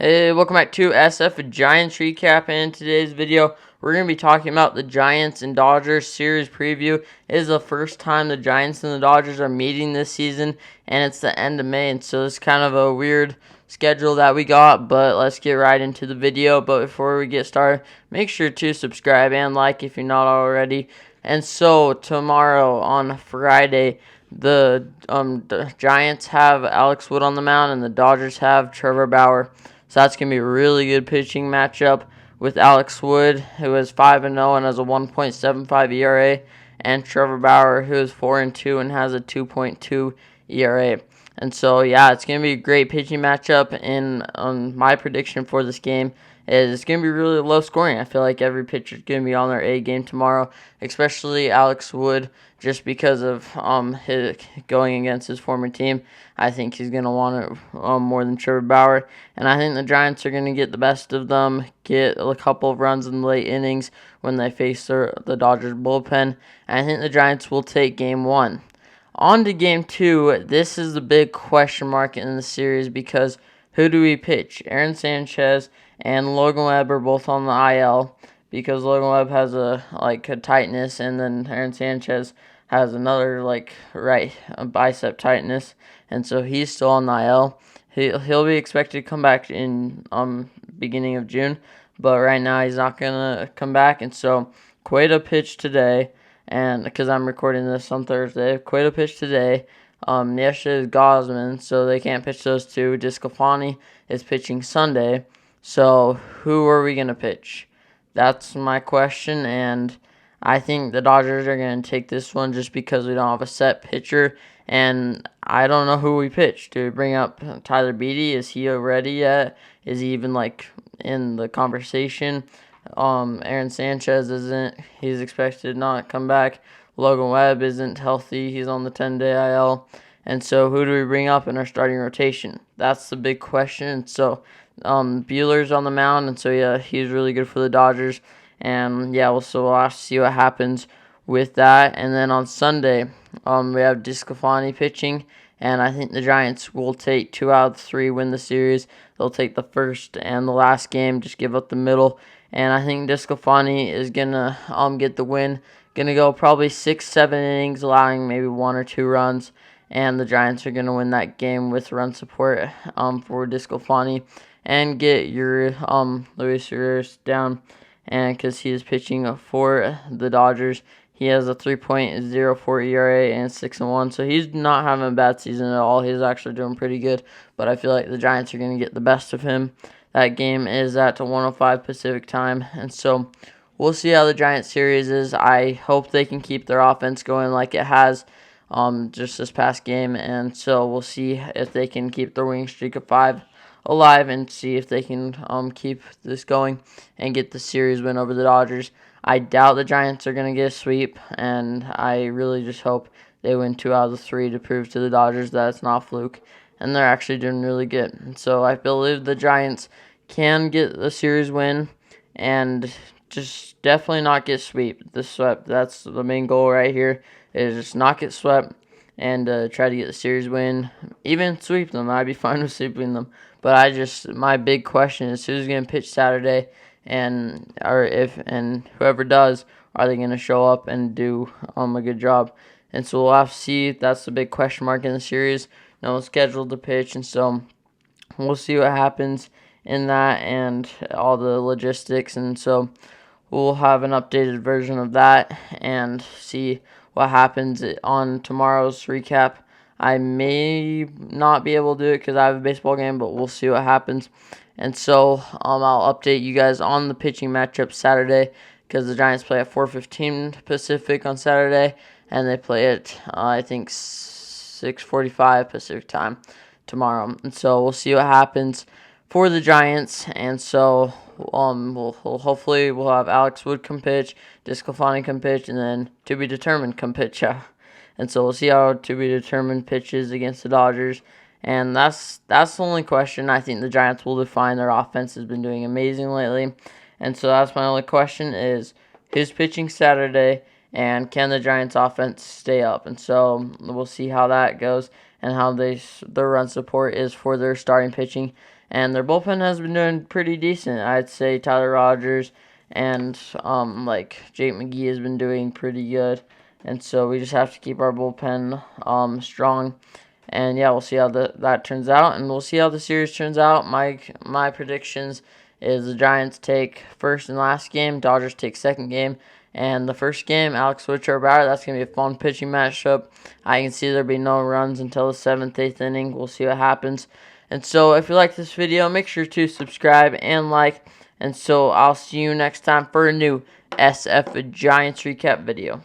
Hey, welcome back to SF Giants Recap. And in today's video, we're going to be talking about the Giants and Dodgers series preview. It is the first time the Giants and the Dodgers are meeting this season, and it's the end of May, and so it's kind of a weird schedule that we got, but let's get right into the video. But before we get started, make sure to subscribe and like if you're not already. And so tomorrow on Friday, the Giants have Alex Wood on the mound, and the Dodgers have Trevor Bauer. So that's going to be a really good pitching matchup with Alex Wood, who is 5-0 and has a 1.75 ERA, and Trevor Bauer, who is 4-2 and has a 2.2 ERA. And so, yeah, it's going to be a great pitching matchup, and my prediction for this game is it's going to be really low scoring. I feel like every pitcher is going to be on their A game tomorrow, especially Alex Wood, just because of his going against his former team. I think he's going to want it more than Trevor Bauer, and I think the Giants are going to get the best of them, get a couple of runs in the late innings when they face the Dodgers bullpen, and I think the Giants will take Game 1. On to Game 2, this is the big question mark in the series because who do we pitch? Aaron Sanchez and Logan Webb are both on the IL because Logan Webb has a tightness, and then Aaron Sanchez has another right bicep tightness, and so he's still on the IL. He'll be expected to come back in beginning of June, but right now he's not gonna come back, and so Cueto pitched today. And because I'm recording this on Thursday, Cueto pitched today. Yesterday is Gosman, so they can't pitch those two. Discofani is pitching Sunday. So who are we going to pitch? That's my question, and I think the Dodgers are going to take this one just because we don't have a set pitcher, and I don't know who we pitch. Do we bring up Tyler Beede? Is he ready yet? Is he even in the conversation? Aaron Sanchez isn't. He's expected not to come back. Logan Webb isn't healthy. He's on the 10-day IL. And so who do we bring up in our starting rotation? That's the big question. So Buehler's on the mound, and so yeah, he's really good for the Dodgers. And yeah, we'll have to see what happens with that. And then on Sunday, we have Discofani pitching, and I think the Giants will take 2 out of 3, win the series. They'll take the first and the last game, just give up the middle. And I think Discofani is going to get the win. Going to go probably 6-7 innings, allowing maybe 1 or 2 runs. And the Giants are going to win that game with run support for Discofani and get your Luis Urias down. And because he is pitching for the Dodgers, he has a 3.04 ERA and 6-1. So he's not having a bad season at all. He's actually doing pretty good. But I feel like the Giants are going to get the best of him. That game is at 1:05 Pacific time, and so we'll see how the Giants series is. I hope they can keep their offense going like it has just this past game, and so we'll see if they can keep their winning streak of 5 alive and see if they can keep this going and get the series win over the Dodgers. I doubt the Giants are going to get a sweep, and I really just hope they win 2 out of 3 to prove to the Dodgers that it's not a fluke. And they're actually doing really good. And so I believe the Giants can get the series win and just definitely not get swept. That's the main goal right here, is just not get swept and try to get the series win. Even sweep them, I'd be fine with sweeping them. But my big question is who's going to pitch Saturday, and whoever does, are they going to show up and do a good job? And so we'll have to see. That's the big question mark in the series. No one's scheduled to pitch, and so we'll see what happens in that and all the logistics. And so we'll have an updated version of that and see what happens on tomorrow's recap. I may not be able to do it because I have a baseball game, but we'll see what happens. And so I'll update you guys on the pitching matchup Saturday because the Giants play at 4:15 Pacific on Saturday, and they play at, I think, 6:45 Pacific time tomorrow. And so we'll see what happens for the Giants. And so hopefully we'll have Alex Wood come pitch, Discofani come pitch, and then to be determined come pitch. And so we'll see how to be determined pitches against the Dodgers. And that's the only question. I think the Giants will define. Their offense has been doing amazing lately. And so that's my only question is who's pitching Saturday, and can the Giants' offense stay up? And so we'll see how that goes and how their run support is for their starting pitching. and their bullpen has been doing pretty decent. I'd say Tyler Rogers and like Jake McGee has been doing pretty good, and so we just have to keep our bullpen strong. And yeah, we'll see how that turns out, and we'll see how the series turns out. My predictions is the Giants take first and last game, Dodgers take second game, and the first game, Alex Switch or batter. That's gonna be a fun pitching matchup. I can see there'll be no runs until the 7th, 8th inning. We'll see what happens. And so, if you like this video, make sure to subscribe and like. And so, I'll see you next time for a new SF Giants recap video.